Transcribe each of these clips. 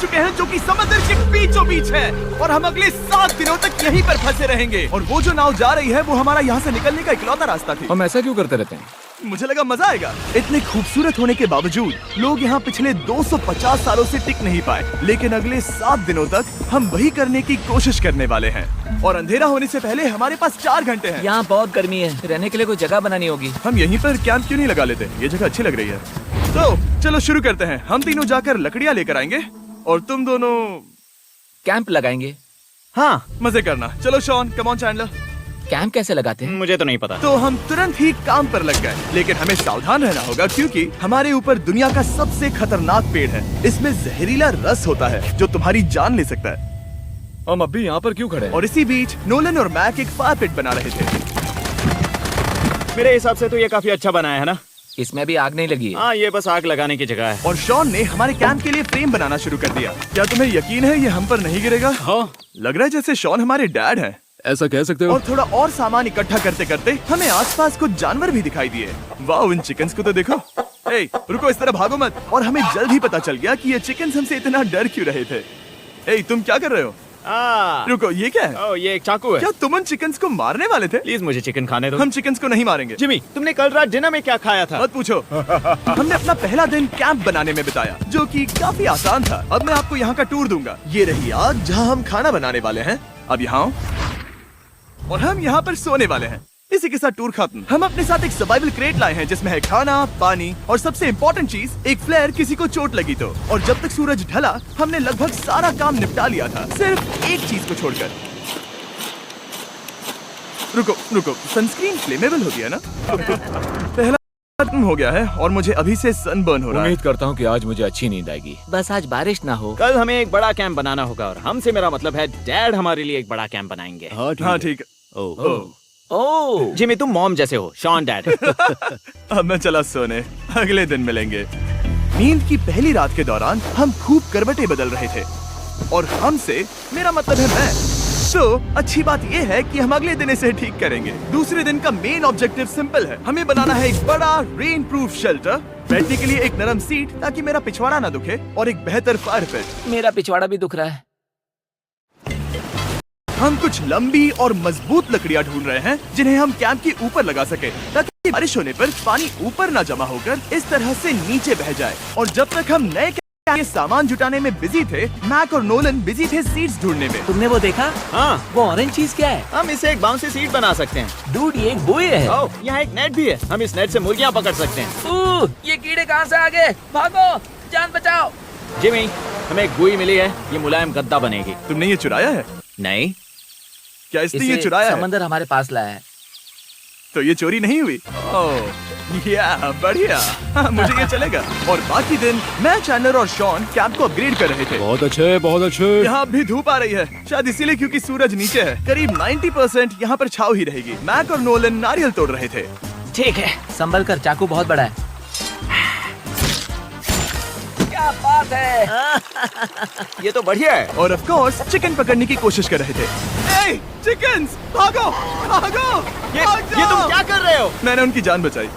चुके हैं जो कि समंदर के बीचों बीच है और हम अगले 7 दिनों तक यहीं पर फंसे रहेंगे। और वो जो नाव जा रही है वो हमारा यहाँ से निकलने का इकलौता रास्ता थी। हम ऐसा क्यों करते रहते हैं? मुझे लगा मजा आएगा। इतने खूबसूरत होने के बावजूद लोग यहाँ पिछले 250 सालों से टिक नहीं पाए, लेकिन अगले 7 दिनों तक हम वही करने की कोशिश करने वाले हैं। और अंधेरा होने से पहले हमारे पास 4 घंटे हैं। यहाँ बहुत गर्मी है, रहने के लिए कोई जगह बनानी होगी। हम यहीं पर कैंप क्यों नहीं लगा लेते? ये जगह अच्छी लग रही है। तो चलो शुरू करते हैं। हम तीनों जाकर लकड़ियाँ लेकर आएंगे और तुम दोनों कैंप लगाएंगे। हाँ, मजे करना। चलो Shawn, come on Chandler. Camp कैसे लगाते हैं? मुझे तो नहीं पता। तो हम तुरंत ही काम पर लग गए, लेकिन हमें सावधान रहना होगा क्योंकि हमारे ऊपर दुनिया का सबसे खतरनाक पेड़ है। इसमें जहरीला रस होता है जो तुम्हारी जान ले सकता है। हम अभी यहाँ पर क्यों खड़े हैं? और इसी बीच नोलन और मैक एक फायर पिट बना रहे थे। मेरे हिसाब से तो ये काफी अच्छा बनाया है ना? इसमें भी आग नहीं लगी है। हाँ, ये बस आग लगाने की जगह है। और शॉन ने हमारे कैंप के लिए फ्रेम बनाना शुरू कर दिया। क्या तुम्हें यकीन है ये हम पर नहीं गिरेगा? हाँ। लग रहा है जैसे शॉन हमारे डैड हैं। ऐसा कह सकते हो? और थोड़ा और सामान इकट्ठा करते करते हमें आसपास कुछ जानवर भी दिखाई दिए। वाह, इन चिकन्स को तो देखो। ए, रुको, इस तरह भागो मत। और हमें जल्द ही पता चल गया कि ये चिकन्स हमसे इतना डर क्यों रहे थे। ए, तुम क्या कर रहे हो? रुको, ये क्या है? ओह, ये एक चाकू है। क्या तुम उन चिकन्स को मारने वाले थे? प्लीज मुझे चिकन खाने दो। हम चिकन्स को नहीं मारेंगे। जिमी, तुमने कल रात डिनर में क्या खाया था? मत पूछो। हमने अपना पहला दिन कैंप बनाने में बिताया, जो कि काफी आसान था। अब मैं आपको यहाँ का टूर दूंगा। ये रही आग जहाँ हम खाना बनाने वाले हैं। अब यहाँ और हम यहाँ पर सोने वाले हैं। इसी के साथ टूर खत्म। हम अपने साथ एक सर्वाइवल क्रेट लाए हैं जिसमें है खाना, पानी और सबसे इम्पोर्टेंट चीज एक फ्लेयर, किसी को चोट लगी तो। और जब तक सूरज ढला हमने लगभग सारा काम निपटा लिया था, सिर्फ एक चीज को छोड़कर। रुको, सनस्क्रीन फ्लेमेबल होती है ना? पहला खत्म हो गया है और मुझे अभी से सनबर्न हो रहा है। उम्मीद करता हूँ कि आज मुझे अच्छी नींद आएगी। बस आज बारिश ना हो। कल हमें एक बड़ा कैंप बनाना होगा और हमसे मेरा मतलब है डैड हमारे लिए एक बड़ा कैंप बनाएंगे। हाँ ठीक है। ओह, जिमी, तुम मॉम जैसे हो, शॉन डैड। अब मैं चला सोने, अगले दिन मिलेंगे। नींद की पहली रात के दौरान हम खूब करवटें बदल रहे थे और हमसे मेरा मतलब है मैं। तो अच्छी बात यह है कि हम अगले दिन इसे ठीक करेंगे। दूसरे दिन का मेन ऑब्जेक्टिव सिंपल है। हमें बनाना है एक बड़ा रेन प्रूफ शेल्टर, बैठने के लिए एक नरम सीट ताकि मेरा पिछवाड़ा ना दुखे और एक बेहतर फायर पिट। मेरा पिछवाड़ा भी दुख रहा है। हम कुछ लंबी और मजबूत लकड़ियां ढूंढ रहे हैं जिन्हें हम कैंप के ऊपर लगा सके ताकि बारिश होने पर पानी ऊपर ना जमा होकर इस तरह से नीचे बह जाए। और जब तक हम नए के सामान जुटाने में बिजी थे, मैक और नोलन बिजी थे सीड्स ढूंढने में। तुमने वो देखा? हाँ, वो ऑरेंज चीज क्या है? हम इसे एक बाउंसी सीट बना सकते हैं। डूड, ये एक बुए है। ओह, यहाँ एक नेट भी है। हम इस नेट से मुर्गियाँ पकड़ सकते हैं। ये कीड़े कहाँ से आ गए? भागो, जान बचाओ। जिमी, हमें एक बुई मिली है। ये मुलायम गद्दा बनेगी। तुमने ये चुराया है? नहीं। क्या इसने ये चुराया है? समंदर हमारे पास लाया है। तो ये चोरी नहीं हुई? ओह, या बढ़िया। मुझे ये चलेगा। और बाकी दिन मैं, चैंडलर और शॉन कैंप को अपग्रेड कर रहे थे। बहुत अच्छे, बहुत अच्छे। यहाँ भी धूप आ रही है, शायद इसीलिए क्योंकि सूरज नीचे है। करीब 90% यहाँ पर छाव ही रहेगी। मैक और नोलन नारियल तोड़ रहे थे। ठीक है, संभल कर, चाकू बहुत बड़ा है। क्या बात है। ये तो बढ़िया है। और ऑफ कोर्स चिकन पकड़ने की कोशिश कर रहे थे। ए, चिकन्स, भागो, भागो, ये तुम क्या कर रहे हो? मैंने उनकी जान बचाई।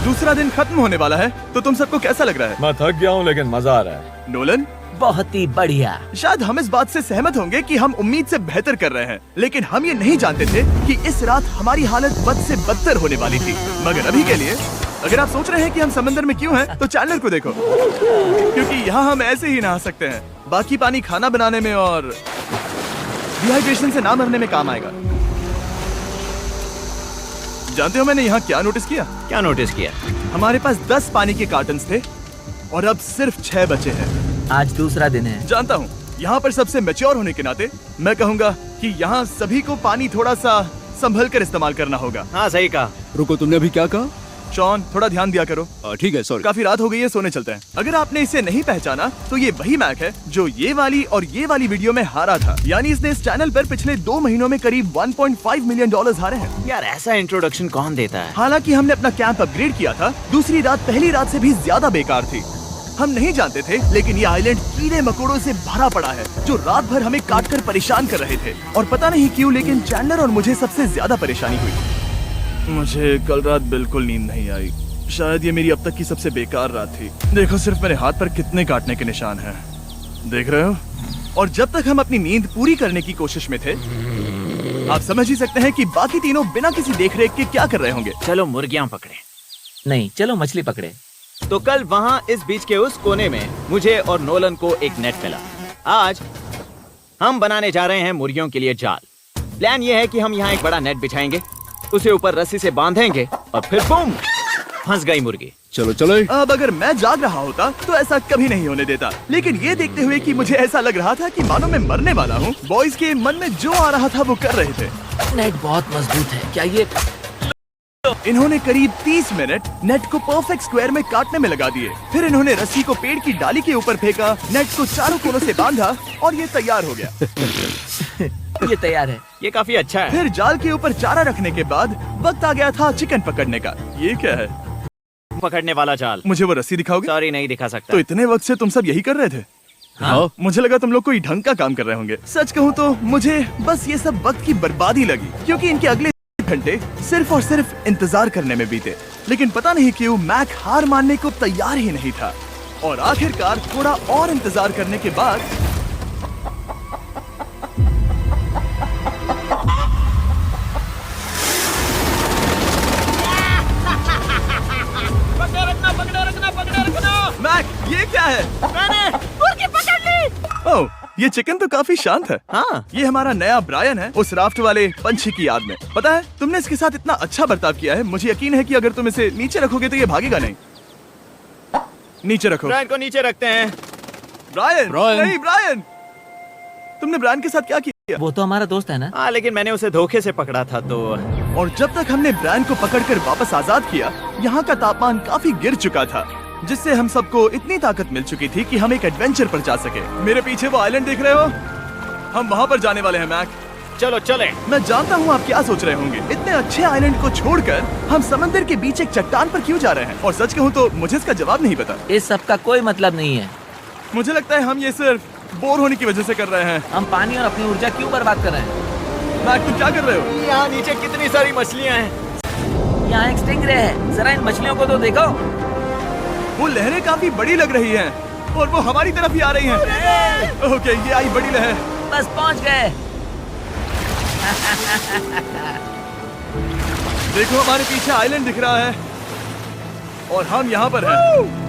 दूसरा दिन खत्म होने वाला है, तो तुम सबको कैसा लग रहा है? मैं थक गया हूँ लेकिन मजा आ रहा है। नोलन, बहुत ही बढ़िया। शायद हम इस बात से सहमत होंगे कि हम उम्मीद से बेहतर कर रहे हैं, लेकिन हम ये नहीं जानते थे कि इस रात हमारी हालत बद से बदतर होने वाली थी। मगर अभी के लिए अगर आप सोच रहे हैं कि हम समंदर में क्यों हैं, तो चैंडलर को देखो, क्योंकि यहाँ हम ऐसे ही नहा सकते हैं। बाकी पानी खाना बनाने में और डिहाइड्रेशन से ना मरने में काम आएगा। जानते हो मैंने यहाँ क्या नोटिस किया? क्या नोटिस किया? हमारे पास 10 पानी के कार्टन्स थे और अब सिर्फ 6 बचे हैं। आज दूसरा दिन है। जानता हूँ, यहाँ पर सबसे मैच्योर होने के नाते मैं कहूँगा कि यहाँ सभी को पानी थोड़ा सा संभल कर इस्तेमाल करना होगा। हाँ, सही कहा। रुको, तुमने अभी क्या कहा? शॉन, थोड़ा ध्यान दिया करो। ठीक है, सॉरी। काफी रात हो गई है, सोने चलते हैं। अगर आपने इसे नहीं पहचाना तो ये वही मैक है जो ये वाली और ये वाली वीडियो में हारा था। यानी इसने इस चैनल पर पिछले 2 महीनों में करीब $1.5 मिलियन हारे हैं। यार, ऐसा इंट्रोडक्शन कौन देता है? हालांकि हमने अपना कैंप अपग्रेड किया था, दूसरी रात पहली रात से भी ज्यादा बेकार थी। हम नहीं जानते थे, लेकिन ये आइलैंड कीड़े मकोड़ों से भरा पड़ा है जो रात भर हमें काट कर परेशान कर रहे थे। और पता नहीं क्यों, लेकिन चैंडलर और मुझे सबसे ज्यादा परेशानी हुई। मुझे कल रात बिल्कुल नींद नहीं आई। शायद ये मेरी अब तक की सबसे बेकार रात थी। देखो सिर्फ मेरे हाथ पर कितने काटने के निशान हैं। देख रहे हो? और जब तक हम अपनी नींद पूरी करने की कोशिश में थे, आप समझ ही सकते हैं कि बाकी तीनों बिना किसी देखरेख के क्या कर रहे होंगे। चलो मुर्गियां पकड़े। नहीं, चलो मछली पकड़े। तो कल वहाँ इस बीच के उस कोने में मुझे और नोलन को एक नेट मिला। आज हम बनाने जा रहे हैं मुर्गियों के लिए जाल। प्लान ये है कि हम यहाँ एक बड़ा नेट बिछाएंगे, उसे ऊपर रस्सी से बांधेंगे और फिर बूम, फंस गई मुर्गी। चलो चलो। अब अगर मैं जाग रहा होता तो ऐसा कभी नहीं होने देता, लेकिन ये देखते हुए कि मुझे ऐसा लग रहा था कि मानो मैं मरने वाला हूँ, बॉयज के मन में जो आ रहा था वो कर रहे थे। नेट बहुत मजबूत है। क्या ये? इन्होंने करीब 30 मिनट नेट को परफेक्ट स्क्वायर में काटने में लगा दिए। फिर इन्होंने रस्सी को पेड़ की डाली के ऊपर फेंका, नेट को चारों कोनों से बांधा और ये तैयार हो गया। ये तैयार है। ये काफी अच्छा है। फिर जाल के ऊपर चारा रखने के बाद वक्त आ गया था चिकन पकड़ने का। ये क्या है? पकड़ने वाला जाल। मुझे वो रस्सी दिखाओगे? सॉरी, नहीं दिखा सकता। तो इतने वक्त से तुम सब यही कर रहे थे? हाँ। मुझे लगा तुम लोग कोई ढंग का काम कर रहे होंगे। सच कहूँ तो मुझे बस ये सब वक्त की बर्बादी लगी, क्योंकि इनके अगले घंटे सिर्फ और सिर्फ इंतजार करने में बीते। लेकिन पता नहीं क्यों मैक हार मानने को तैयार ही नहीं था, और आखिरकार थोड़ा और इंतजार करने के बाद मैक, ये क्या है? मैंने मुर्गी पकड़ ली। ओह, ये चिकन तो काफी शांत है। हाँ। ये हमारा नया ब्रायन है, उस राफ्ट वाले पंछी की याद में। पता है, तुमने इसके साथ इतना अच्छा बर्ताव किया है, मुझे यकीन है कि अगर तुम इसे नीचे रखोगे तो ये भागेगा नहीं। नीचे रखो। ब्रायन को नीचे रखते हैं। Brian, Brian. नहीं ब्रायन, तुमने ब्रायन के साथ क्या किया? वो तो हमारा दोस्त है ना। हाँ, लेकिन मैंने उसे धोखे से पकड़ा था तो। और जब तक हमने ब्रायन को पकड़कर वापस आजाद किया, यहाँ का तापमान काफी गिर चुका था, जिससे हम सबको इतनी ताकत मिल चुकी थी कि हम एक एडवेंचर पर जा सके। मेरे पीछे वो आइलैंड देख रहे हो? हम वहाँ पर जाने वाले हैं मैक। चलो चले। मैं जानता हूँ आप क्या सोच रहे होंगे, इतने अच्छे आइलैंड को छोड़कर हम समंदर के बीच एक चट्टान पर क्यों जा रहे हैं? और सच कहूँ तो मुझे इसका जवाब नहीं पता। इस सब का कोई मतलब नहीं है। मुझे लगता है हम ये सिर्फ बोर होने की वजह से कर रहे हैं। हम पानी और अपनी ऊर्जा क्यों बर्बाद कर रहे हैं? मैक, तुम क्या कर रहे हो? यहाँ नीचे कितनी सारी मछलियाँ हैं। यहाँ एक स्टिंगरे है, जरा इन मछलियों को तो देखो। वो लहरें काफी बड़ी लग रही हैं, और वो हमारी तरफ ही आ रही हैं। ओके, ये आई बड़ी लहर। बस पहुँच गए। देखो, हमारे पीछे आइलैंड दिख रहा है और हम यहाँ पर हैं।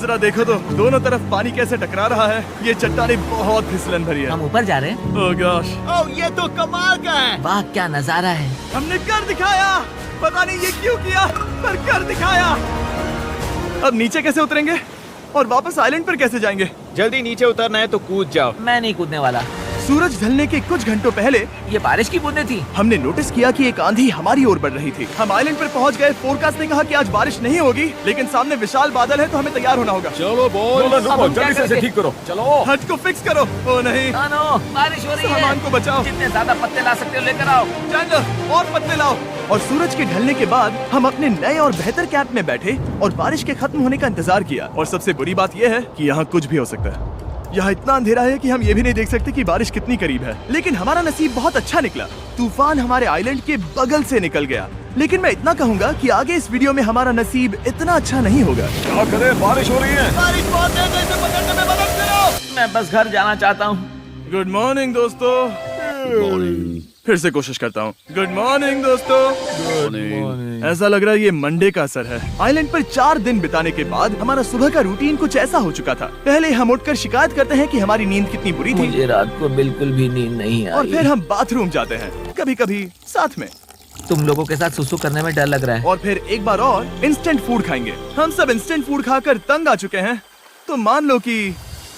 जरा देखो तो दोनों तरफ पानी कैसे टकरा रहा है। ये चट्टानें बहुत फिसलन भरी है। हम ऊपर जा रहे हैं। ओह गॉश, ओह, ये तो कमाल का है। वाह, क्या नजारा है। हमने कर दिखाया। पता नहीं ये क्यों किया, पर कर दिखाया। अब नीचे कैसे उतरेंगे और वापस आइलैंड पर कैसे जाएंगे? जल्दी नीचे उतरना है तो कूद जाओ। मैं नहीं कूदने वाला। सूरज ढलने के कुछ घंटों पहले ये बारिश की बूंदें थी। हमने नोटिस किया कि एक आंधी हमारी ओर बढ़ रही थी। हम आइलैंड पर पहुंच गए। फोरकास्ट ने कहा कि आज बारिश नहीं होगी, लेकिन सामने विशाल बादल है तो हमें तैयार होना होगा। चलो बॉय। अब हम क्या करेंगे? ठीक करो। चलो। हट को फिक्स करो। ओ नहीं, नो, बारिश हो रही है। सामान को बचाओ। जितने ज्यादा पत्ते ला सकते हो लेकर आओ। चंद और पत्ते लाओ। और सूरज के ढलने के बाद हम अपने नए और बेहतर कैंप में बैठे और बारिश के खत्म होने का इंतजार किया। और सबसे बुरी बात यह है कि यहाँ कुछ भी हो सकता है। यहाँ इतना अंधेरा है कि हम ये भी नहीं देख सकते कि बारिश कितनी करीब है। लेकिन हमारा नसीब बहुत अच्छा निकला। तूफान हमारे आइलैंड के बगल से निकल गया। लेकिन मैं इतना कहूँगा कि आगे इस वीडियो में हमारा नसीब इतना अच्छा नहीं होगा। क्या करें, बारिश हो रही है। बारिश बहुत तेज है, इसे पकड़ने में मदद करो। मैं बस घर जाना चाहता हूँ। गुड मॉर्निंग दोस्तों। फिर से कोशिश करता हूँ। गुड मॉर्निंग दोस्तों। ऐसा लग रहा है ये मंडे का असर है। आइलैंड पर 4 दिन बिताने के बाद हमारा सुबह का रूटीन कुछ ऐसा हो चुका था। पहले हम उठकर शिकायत करते हैं कि हमारी नींद कितनी बुरी थी, मुझे रात को बिल्कुल भी नींद नहीं आई। और फिर हम बाथरूम जाते हैं, कभी कभी साथ में। तुम लोगों के साथ सुसु करने में डर लग रहा है। और फिर एक बार और इंस्टेंट फूड खाएंगे। हम सब इंस्टेंट फूड खाकर तंग आ चुके हैं, तो मान लो कि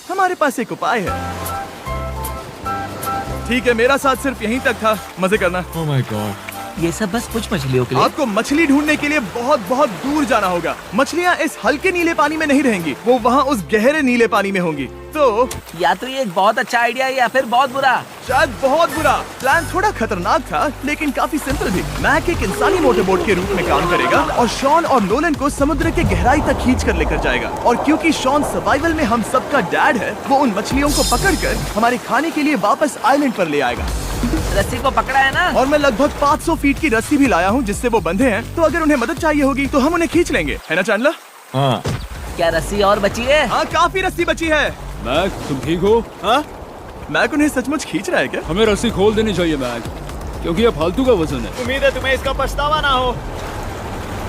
हमारे पास एक उपाय है। ठीक है, मेरा साथ सिर्फ यहीं तक था। मजे करना। Oh my God. ये सब बस कुछ मछलियों के लिए। आपको मछली ढूंढने के लिए बहुत बहुत दूर जाना होगा। मछलियाँ इस हल्के नीले पानी में नहीं रहेंगी, वो वहाँ उस गहरे नीले पानी में होंगी। तो या तो ये एक बहुत अच्छा आइडिया है या फिर बहुत बुरा। शायद बहुत बुरा। प्लान थोड़ा खतरनाक था, लेकिन काफी सिंपल भी। मैक एक इंसानी मोटरबोट के रूप में काम करेगा और शॉन और नोलन को समुद्र के गहराई तक खींच कर लेकर जाएगा। और क्योंकि शॉन सर्वाइवल में हम सबका डैड है, वो उन मछलियों को पकड़कर हमारे खाने के लिए वापस आइलैंड पर ले आएगा। रस्सी को पकड़ा है ना? और मैं लगभग 500 फीट की रस्सी भी लाया हूँ जिससे वो बंधे हैं, तो अगर उन्हें मदद चाहिए होगी तो हम उन्हें खींच लेंगे, है ना चैंडलर? हाँ क्या रस्सी और बची है? हाँ, काफी रस्सी बची है। मैक, तुम ठीक हो? हाँ, मैक उन्हें सचमुच खींच रहा है क्या? हमें रस्सी खोल देनी चाहिए मैक, क्योंकि ये फालतू का वजन है। उम्मीद है तुम्हें इसका पछतावा ना हो।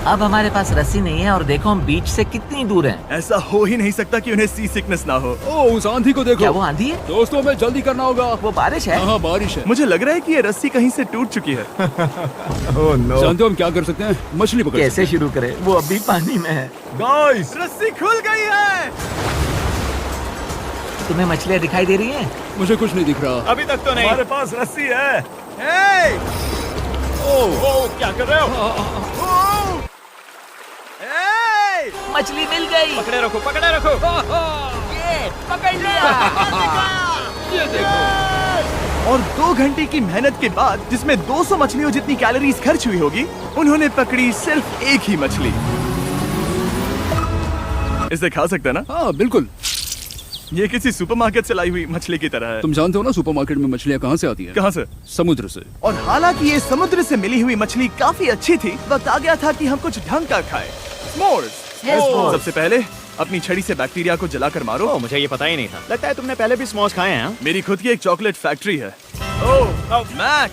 अब हमारे पास रस्सी नहीं है और देखो हम बीच से कितनी दूर हैं। ऐसा हो ही नहीं सकता कि उन्हें सी सिकनेस ना हो। ओ, उस आंधी को देखो। क्या वो आंधी है? दोस्तों, हमें जल्दी करना होगा। वो बारिश है? हाँ, बारिश है। मुझे लग रहा है कि ये रस्सी कहीं से टूट चुकी है। जानते हो हम क्या कर सकते हैं? मछली पकड़ कैसे शुरू करें? वो अभी पानी में है। गाइस, रस्सी खुल गई है। तुम्हें मछलियाँ दिखाई दे रही हैं? मुझे कुछ नहीं दिख रहा। अभी तक तो नहीं। हमारे पास रस्सी है। हे! ओ, क्या कर रहे हो? हे! मछली मिल गई। पकड़े रखो, पकड़े रखो। ये पकड़ लिया। ये देखो। और 2 घंटे की मेहनत के बाद, जिसमें 200 मछलियों जितनी कैलोरीज खर्च हुई होगी, उन्होंने पकड़ी सिर्फ एक ही मछली। इसे खा सकते हैं ना? हाँ बिल्कुल। ये किसी सुपरमार्केट से लाई हुई मछली की तरह है। तुम जानते हो ना सुपरमार्केट में मछलियाँ कहाँ से आती है? कहाँ से? समुद्र से। और हालांकि ये समुद्र से मिली हुई मछली काफी अच्छी थी, वक्त आ गया था कि हम कुछ ढंग का खाएं। S'mores। सबसे पहले अपनी छड़ी से बैक्टीरिया को जलाकर मारो। ओ, मुझे ये पता ही नहीं था। लगता है तुमने पहले भी स्मोक्स खाए हैं। हाँ? मेरी खुद की एक चॉकलेट फैक्ट्री है। मैक,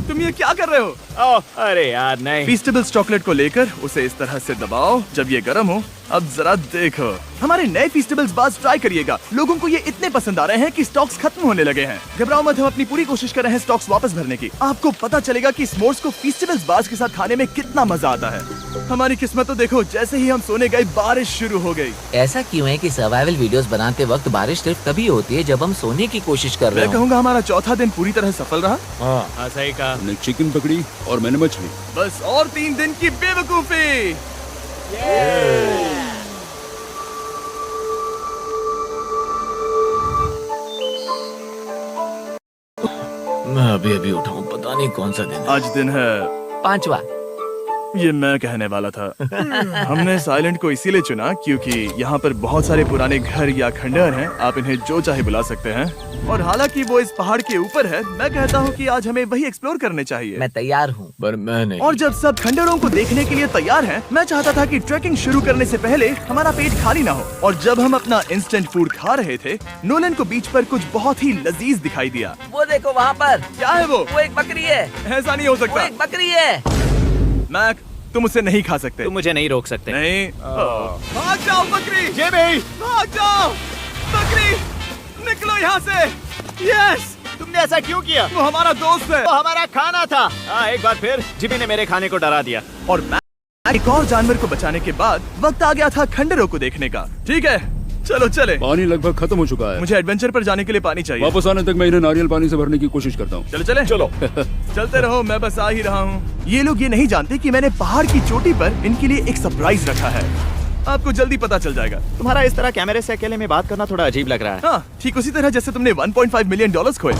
तुम ये क्या कर रहे हो? ओह, अरे यार नहीं। फीस्टेबल्स चॉकलेट को लेकर उसे इस तरह से दबाओ जब ये गर्म हो। अब जरा देखो, हमारे नए फीस्टेबल्स बार्स ट्राई करिएगा। लोगों को ये इतने पसंद आ रहे हैं कि स्टॉक्स खत्म होने लगे हैं। घबराओ मत, हम अपनी पूरी कोशिश कर रहे हैं स्टॉक्स वापस भरने की। आपको पता चलेगा कि स्मोर्स को फीस्टेबल्स बार्स के साथ खाने में कितना मजा आता है। हमारी किस्मत तो देखो, जैसे ही हम सोने गए बारिश शुरू हो गई। ऐसा क्यों है कि सर्वाइवल वीडियोस बनाते वक्त बारिश सिर्फ तभी होती है जब हम सोने की कोशिश कर रहे मैं हो? कहूँगा हमारा चौथा दिन पूरी तरह सफल रहा। हाँ, सही कहा। हमने चिकन पकड़ी और मैंने मछली। बस और 3 दिन की बेवकूफी। मैं अभी उठाऊं, पता नहीं कौन सा दिन है। आज दिन है 5वां। ये मैं कहने वाला था। हमने इस आइलैंड को इसीलिए चुना क्योंकि यहाँ पर बहुत सारे पुराने घर या खंडहर हैं। आप इन्हें जो चाहे बुला सकते हैं। और हालांकि वो इस पहाड़ के ऊपर है, मैं कहता हूँ कि आज हमें वही एक्सप्लोर करने चाहिए। मैं तैयार हूँ, पर मैं नहीं। और जब सब खंडहरों को देखने के लिए तैयार हैं, मैं चाहता था कि ट्रैकिंग शुरू करने से पहले हमारा पेट खाली ना हो। और जब हम अपना इंस्टेंट फूड खा रहे थे, नोलन को बीच पर कुछ बहुत ही लजीज दिखाई दिया। वो देखो वहाँ पर। क्या है वो? वो एक बकरी है। ऐसा नहीं हो वो सकता। एक बकरी है। मैक, तुम उसे नहीं खा सकते। तुम मुझे नहीं रोक सकते। नहीं। भाग जाओ बकरी। ये भी। भाग जाओ बकरी, निकलो यहाँ से। यस, तुमने ऐसा क्यों किया? वो हमारा दोस्त है। वो हमारा खाना था। एक बार फिर जिमी ने मेरे खाने को डरा दिया। और मैं एक और जानवर को बचाने के बाद वक्त आ गया था खंडहरों को देखने का। ठीक है, चलो चले। पानी लगभग खत्म हो चुका है। मुझे एडवेंचर पर जाने के लिए पानी चाहिए। वापस आने तक मैं इन्हें नारियल पानी से भरने की कोशिश करता हूँ। चलो चले। चलो चलते रहो, मैं बस आ ही रहा हूँ। ये लोग ये नहीं जानते कि मैंने पहाड़ की चोटी पर इनके लिए एक सरप्राइज रखा है। आपको जल्दी पता चल जाएगा। तुम्हारा इस तरह कैमरे से अकेले में बात करना थोड़ा अजीब लग रहा है। हाँ, ठीक उसी तरह जैसे तुमने $1.5 मिलियन खोए।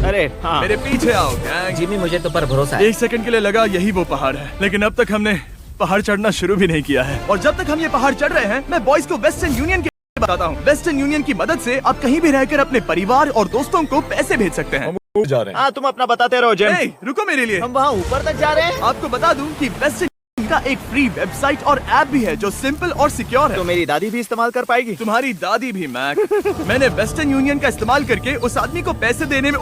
अरे हाँ। मेरे पीछे आओ गैंग। जिमी, मुझे तो पर भरोसा है। 1 सेकंड के लिए लगा यही वो पहाड़ है, लेकिन अब तक हमने पहाड़ चढ़ना शुरू भी नहीं किया है। और जब तक हम ये पहाड़ चढ़ रहे हैं, मैं बॉयज को वेस्टर्न यूनियन के बताता हूँ। वेस्टर्न यूनियन की मदद से आप कहीं भी रहकर अपने परिवार और दोस्तों को पैसे भेज सकते हैं। जा रहे हाँ, तुम अपना बताते रहो जिम। ए, रुको मेरे लिए। हम वहाँ ऊपर तक जा रहे हैं। आपको बता दूं कि वेस्टर्न यूनियन का एक फ्री वेबसाइट और ऐप भी है जो सिंपल और सिक्योर है। तो मेरी दादी भी इस्तेमाल कर पाएगी। तुम्हारी दादी भी मैक। मैंने वेस्टर्न यूनियन का इस्तेमाल करके उस आदमी को पैसे देने में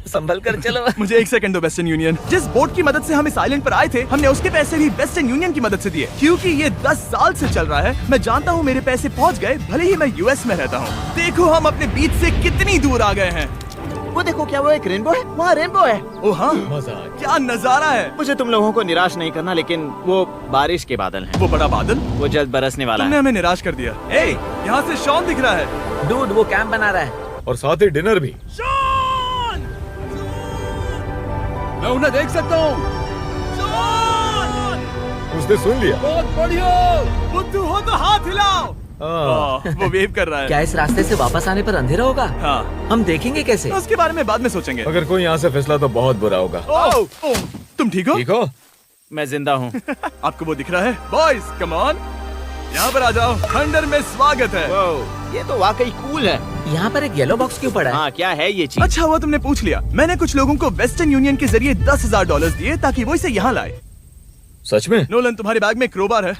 संभल कर चलो। मुझे 1 सेकंड दो। वेस्टर्न यूनियन, जिस बोट की मदद से हम इस आइलैंड पर आए थे, हमने उसके पैसे भी वेस्टर्न यूनियन की मदद से दिए। क्योंकि ये 10 साल से चल रहा है, मैं जानता हूँ मेरे पैसे पहुँच गए, भले ही मैं यूएस में रहता हूँ। देखो हम अपने बीच से कितनी दूर आ गए हैं। वो देखो, क्या वो एक रेनबो है? वहाँ रेनबो है। ओ हाँ, क्या नजारा है। मुझे तुम लोगों को निराश नहीं करना, लेकिन वो बारिश के बादल हैं। वो बड़ा बादल, वो जल्द बरसने वाला तुमने है। हमें निराश कर दिया। ए, यहाँ से शॉन दिख रहा है। डूड, वो कैंप बना रहा है। और साथ ही डिनर भी। शॉन! मैं उन्हें देख सकता हूँ। शॉन! उसने सुन लिया। बहुत बढ़िया। बुद्धू हो तो हाथ हिलाओ। वो वेव कर रहा है। क्या इस रास्ते से वापस आने पर अंधेरा होगा? हाँ, हम देखेंगे कैसे? उसके बारे में बाद में सोचेंगे। अगर कोई यहाँ से फिसला तो बहुत बुरा होगा। तुम ठीक हो? ठीक हो? मैं जिंदा हूँ। आपको वो दिख रहा है? Boys come on. यहाँ पर आ जाओ, खंडर में स्वागत है। ये तो वाकई कूल है। यहाँ पर एक येलो बॉक्स क्यों पड़ा है? हाँ, क्या है ये चीज? अच्छा हुआ तुमने पूछ लिया। मैंने कुछ लोगों को वेस्टर्न यूनियन के जरिए $10,000 दिए ताकि वो इसे यहाँ लाए। सच में? नोलन, तुम्हारे बैग में क्रोबार है।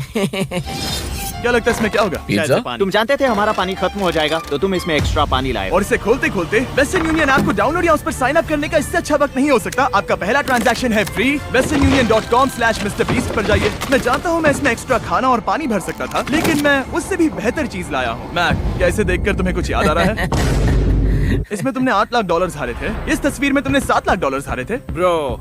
क्या लगता है इसमें क्या होगा? पिज्जा? तुम जानते थे हमारा पानी खत्म हो जाएगा, तो तुम इसमें एक्स्ट्रा पानी लाए। और इसे खोलते खोलते वेस्टर्न यूनियन ऐप को डाउनलोड या उस पर साइन अप करने का इससे अच्छा वक्त नहीं हो सकता। आपका पहला ट्रांजैक्शन है फ्री। westernunion.com/MrBeast पर जाइए। मैं जानता हूँ मैं इसमें एक्स्ट्रा खाना और पानी भर सकता था, लेकिन मैं उससे भी बेहतर चीज लाया हूँ। मैक, क्या इसे देखकर तुम्हें कुछ याद आ रहा है? इसमें तुमने $8 लाख हारे थे। इस तस्वीर में तुमने $7 लाख हारे थे। ब्रो,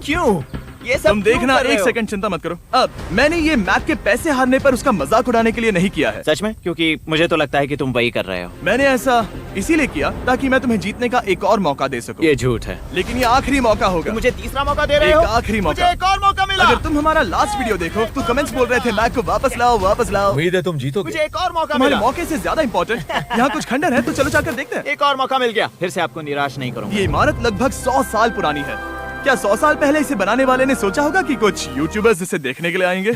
क्यों? ये सब तुम क्यों देखना, कर रहे एक हो? सेकंड चिंता मत करो। अब मैंने ये मैक के पैसे हारने पर उसका मजाक उड़ाने के लिए नहीं किया है। सच में? क्योंकि मुझे तो लगता है कि तुम वही कर रहे हो। मैंने ऐसा इसीलिए किया ताकि मैं तुम्हें जीतने का एक और मौका दे सकूं। ये झूठ है। लेकिन ये आखिरी मौका होगा। मुझे तीसरा मौका दे रहे एक हो? आखिरी मौका। मुझे एक और मौका मिला। अगर तुम हमारा लास्ट वीडियो देखो तो कमेंट्स बोल रहे थे मैक को वापस लाओ, वापस लाओ। उम्मीद है तुम जीतोगे। मुझे एक और मौका तुम्हारे मिला। मौके से ज्यादा इम्पोर्टेंट यहाँ कुछ खंडर है, तो चलो जाकर देखते हैं। एक और मौका मिल गया। फिर से आपको निराश नहीं करूंगा। ये इमारत लगभग 100 साल पुरानी है। क्या 100 साल पहले इसे बनाने वाले ने सोचा होगा कि कुछ यूट्यूबर्स इसे देखने के लिए आएंगे?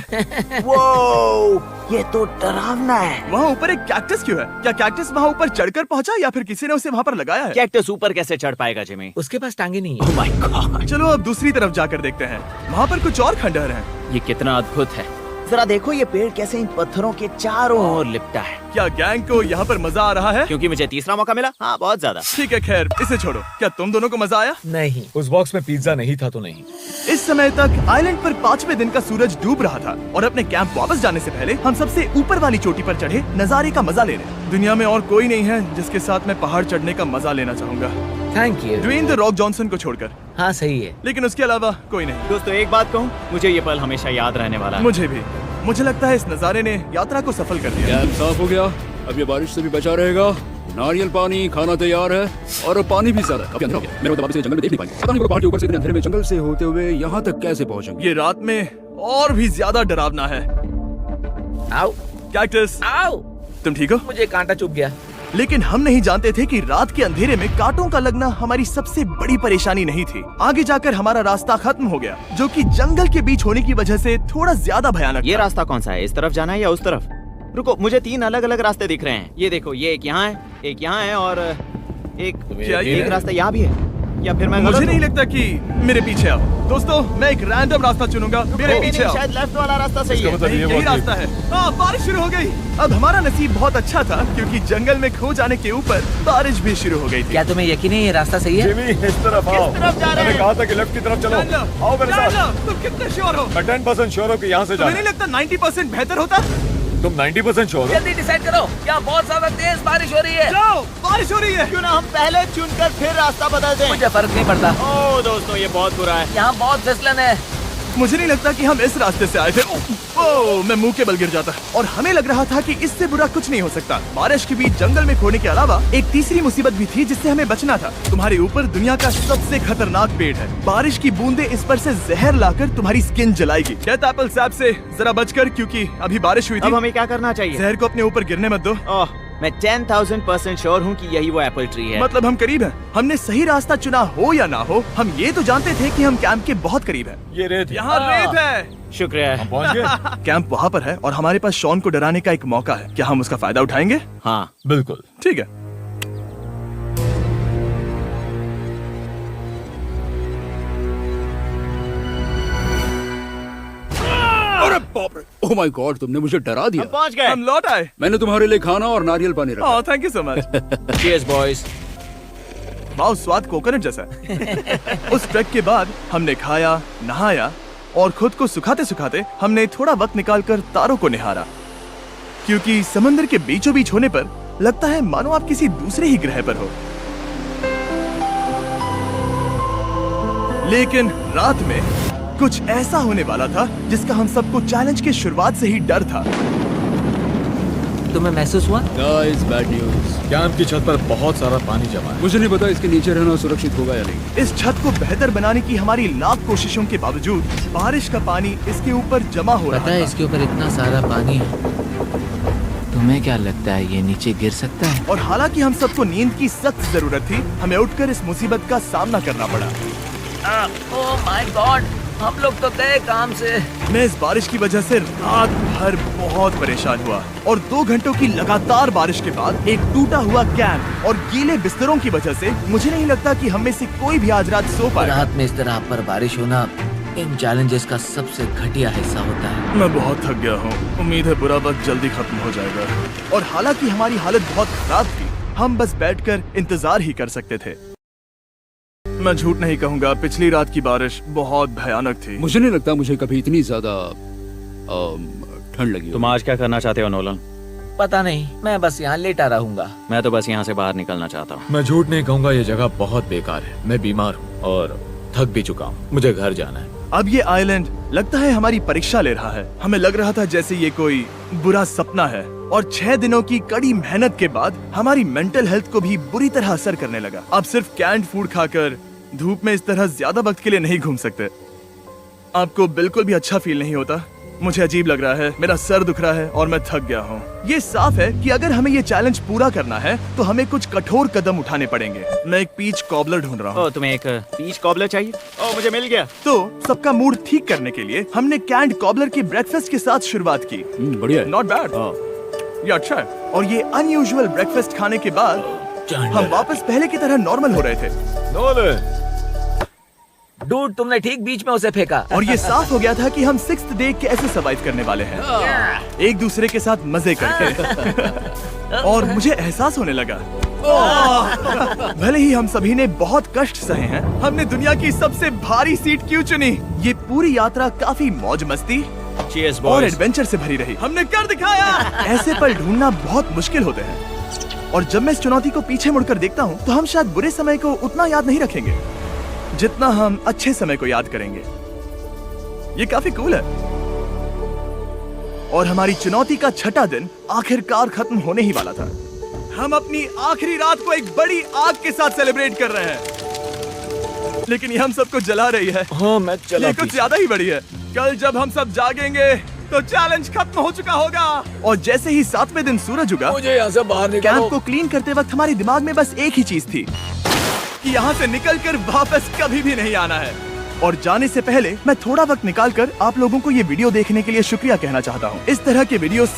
ये तो डरावना है। वहाँ ऊपर एक कैक्टस क्यों है? क्या कैक्टस वहाँ ऊपर चढ़कर पहुँचा या फिर किसी ने उसे वहाँ पर लगाया है? कैक्टस ऊपर कैसे चढ़ पाएगा जिमी? उसके पास टांगे नहीं है। ओह माय गॉड, चलो अब दूसरी तरफ जाकर देखते हैं। वहाँ पर कुछ और खंडहर हैं। ये कितना अद्भुत है। जरा देखो ये पेड़ कैसे इन पत्थरों के चारों ओर लिपटा है। क्या गैंग को यहाँ पर मजा आ रहा है? क्योंकि मुझे तीसरा मौका मिला। हाँ, बहुत ज्यादा। ठीक है, खैर इसे छोड़ो। क्या तुम दोनों को मजा आया? नहीं। उस बॉक्स में पिज्जा नहीं था तो नहीं। इस समय तक आइलैंड पर 5वें दिन का सूरज डूब रहा था और अपने कैंप वापस जाने से पहले हम सबसे ऊपर वाली चोटी पर चढ़े नजारे का मजा ले रहे। दुनिया में और कोई नहीं है जिसके साथ मैं पहाड़ चढ़ने का मजा लेना चाहूंगा, thank you. Dwayne the Rock Johnson को छोड़कर। हाँ सही है। लेकिन उसके अलावा कोई नहीं। दोस्तों, एक बात कहूँ, मुझे ये पल हमेशा याद रहने वाला है। मुझे भी। मुझे लगता है इस नजारे ने यात्रा को सफल कर दिया। कैंप साफ हो गया। अब ये बारिश से भी बचा रहेगा। नारियल पानी, खाना तैयार है और पानी भी ज्यादा है। अंदर हो गया। मेरे मुताबिक जंगल में देख नहीं पाएंगे। पता नहीं वो पहाड़ के ऊपर से इतने अंधेरे में जंगल से होते हुए यहाँ तक कैसे पहुँचेंगे। ये रात में और भी ज्यादा डरावना है। आओ कैक्टस, आओ। तुम ठीक हो? मुझे कांटा चुभ गया। लेकिन हम नहीं जानते थे कि रात के अंधेरे में कांटों का लगना हमारी सबसे बड़ी परेशानी नहीं थी। आगे जाकर हमारा रास्ता खत्म हो गया, जो कि जंगल के बीच होने की वजह से थोड़ा ज्यादा भयानक ये था। रास्ता कौन सा है? इस तरफ जाना है या उस तरफ? रुको, मुझे 3 अलग अलग रास्ते दिख रहे हैं। ये देखो, ये एक यहाँ है, एक यहाँ है और क्या ये एक रास्ता यहाँ भी है। या फिर मैं मुझे गलत नहीं हूँ? लगता कि मेरे पीछे आओ। दोस्तों, मैं एक रैंडम रास्ता चुनूंगा। मेरे नहीं, पीछे आओ। शायद लेफ्ट वाला रास्ता सही है। नहीं, यही रास्ता है। हाँ, बारिश शुरू हो गई। अब हमारा नसीब बहुत अच्छा था क्योंकि जंगल में खो जाने के ऊपर बारिश भी शुरू हो गई थी। क्या तुम्हें यकीन है ये रास्ता सही है? जिमी, इस तरफ आओ। किस तरफ जा रहे मैंने हैं? कहा था कि लेफ्ट की तरफ चलो। जान लो, आओ मेरे जान साथ। लो, तुम कितने श्योर हो? मैं 10% श्योर हूँ कि यहाँ से तुम्हें जाना नहीं लगता 90% बेहतर होता? तुम 90% श्योर हो? जल्दी डिसाइड करो। यहाँ बहुत ज्यादा तेज बारिश हो रही है। जाओ, बारिश हो रही है। क्यों ना हम पहले चुनकर फिर रास्ता बदल दें? मुझे फर्क नहीं पड़ता। ओह दोस्तों, ये बहुत बुरा है। यहाँ बहुत फिसलन है। मुझे नहीं लगता कि हम इस रास्ते से आए थे। ओह, मैं मुंह के बल गिर जाता और हमें लग रहा था कि इससे बुरा कुछ नहीं हो सकता। बारिश के बीच जंगल में खोने के अलावा एक तीसरी मुसीबत भी थी जिससे हमें बचना था। तुम्हारे ऊपर दुनिया का सबसे खतरनाक पेड़ है। बारिश की बूंदें इस पर से जहर लाकर तुम्हारी स्किन जलाएगी। डेथ एप्पल सैप से जरा बचकर, क्योंकि अभी बारिश हुई अब थी। हमें क्या करना चाहिए? जहर को अपने ऊपर गिरने मत दो। ओह, मैं 10,000% श्योर हूँ कि यही वो एप्पल ट्री है। मतलब हम करीब हैं। हमने सही रास्ता चुना हो या ना हो, हम ये तो जानते थे कि हम कैंप के बहुत करीब हैं। ये रेत है। यहाँ रेत है। शुक्रिया। हम पहुँच गए। कैंप वहाँ पर है और हमारे पास शॉन को डराने का एक मौका है। क्या हम उसका फायदा उठाएंगे? हाँ, बिल्कुल। ठीक है। अरे बाप रे, ओह माय गॉड, तुमने मुझे डरा दिया। हम पहुँच गए। हम लौट आए। मैंने तुम्हारे लिए खाना और नारियल पानी रखा। Oh, thank you so much. Cheers, boys। वाह, स्वाद कोकोनट जैसा है। उस ट्रैक के बाद हमने खाया, नहाया और खुद को सुखाते सुखाते हमने थोड़ा वक्त निकालकर तारों को निहारा, क्योंकि समंदर के बीचों बीच होने पर लगता है मानो आप किसी दूसरे ही ग्रह पर हो। लेकिन रात में कुछ ऐसा होने वाला था जिसका हम सबको चैलेंज के शुरुआत से ही डर था। तुम्हें महसूस हुआ? Guys, bad news. कैंप की छत पर बहुत सारा पानी जमा है। मुझे नहीं पता इसके नीचे रहना सुरक्षित होगा या नहीं। इस छत को बेहतर बनाने की हमारी लाख कोशिशों के बावजूद बारिश का पानी इसके ऊपर जमा हो रहा पता है था। इसके ऊपर इतना सारा पानी है। तुम्हें क्या लगता है ये नीचे गिर सकता है? और हालांकि हम सबको नींद की सख्त जरूरत थी, हमें उठकर इस मुसीबत का सामना करना पड़ा। ओह माय गॉड, हम लोग तो गए काम से। मैं इस बारिश की वजह से रात भर बहुत परेशान हुआ और 2 घंटों की लगातार बारिश के बाद एक टूटा हुआ कैंप और गीले बिस्तरों की वजह से मुझे नहीं लगता कि हम में से कोई भी आज रात सो पाएगा। रात में इस तरह पर बारिश होना इन चैलेंजेस का सबसे घटिया हिस्सा होता है। मैं बहुत थक गया हूँ। उम्मीद है बुरा वक्त जल्दी खत्म हो जाएगा। और हालांकि हमारी हालत बहुत खराब थी, हम बस बैठकर इंतजार ही कर सकते थे। मैं झूठ नहीं कहूँगा, पिछली रात की बारिश बहुत भयानक थी। मुझे नहीं लगता मुझे कभी इतनी ज्यादा ठंड लगी हो। तुम आज क्या करना चाहते हो नोलन? पता नहीं, मैं बस यहाँ लेटा रहूंगा। मैं तो बस यहाँ से बाहर निकलना चाहता हूँ। मैं झूठ नहीं कहूँगा, ये जगह बहुत बेकार है। मैं बीमार हूँ और थक भी चुका हूँ। मुझे घर जाना है। अब ये आइलैंड लगता है हमारी परीक्षा ले रहा है। हमें लग रहा था जैसे ये कोई बुरा सपना है और 6 दिनों की कड़ी मेहनत के बाद हमारी मेंटल हेल्थ को भी बुरी तरह असर करने लगा। अब सिर्फ कैंड फूड खाकर धूप में इस तरह ज्यादा वक्त के लिए नहीं घूम सकते। आपको बिल्कुल भी अच्छा फील नहीं होता? मुझे अजीब लग रहा है, मेरा सर दुख रहा है और मैं थक गया हूँ। ये साफ है कि अगर हमें ये चैलेंज पूरा करना है तो हमें कुछ कठोर कदम उठाने पड़ेंगे। मैं एक पीच कॉबलर ढूंढ रहा हूँ। तुम्हें एक पीच कॉबलर चाहिए? मुझे मिल गया। तो सबका मूड ठीक करने के लिए हमने कैंड कॉबलर के ब्रेकफास्ट के साथ शुरुआत की। बढ़िया है। नॉट बैड, ये अच्छा है। और ये अनयूजुअल ब्रेकफास्ट खाने के बाद हम वापस पहले की तरह नॉर्मल हो रहे थे। नोलन, डूड, तुमने ठीक बीच में उसे फेंका। और ये साफ हो गया था कि हम 6th डे कैसे सर्वाइव करने वाले हैं, एक दूसरे के साथ मजे करके। और मुझे एहसास होने लगा, भले ही हम सभी ने बहुत कष्ट सहे हैं, हमने दुनिया की सबसे भारी सीट क्यों चुनी? ये पूरी यात्रा काफी मौज मस्ती Cheers, और boys. एडवेंचर से भरी रही। हमने कर दिखाया। ऐसे पल ढूंढना बहुत मुश्किल होते हैं और जब मैं इस चुनौती को पीछे मुड़कर देखता हूँ तो हम शायद बुरे समय को उतना याद नहीं रखेंगे जितना हम अच्छे समय को याद करेंगे। ये काफी कूल है। और हमारी चुनौती का 6ठा दिन आखिरकार खत्म होने ही वाला था। हम अपनी आखिरी रात को एक बड़ी आग के साथ सेलिब्रेट कर रहे हैं, लेकिन ये हम सबको जला रही है। हाँ मैं चला। ये कुछ ज्यादा ही बड़ी है। कल जब हम सब जागेंगे तो चैलेंज खत्म हो चुका होगा। और जैसे ही 7वें दिन सूरज उगा, मुझे यहाँ से बाहर कैंप निकालो। को क्लीन करते वक्त हमारे दिमाग में बस एक ही चीज थी कि यहाँ से निकलकर वापस कभी भी नहीं आना है। और जाने से पहले मैं थोड़ा वक्त निकालकर आप लोगों को ये वीडियो देखने के लिए शुक्रिया कहना चाहता हूँ। इस तरह के वीडियो से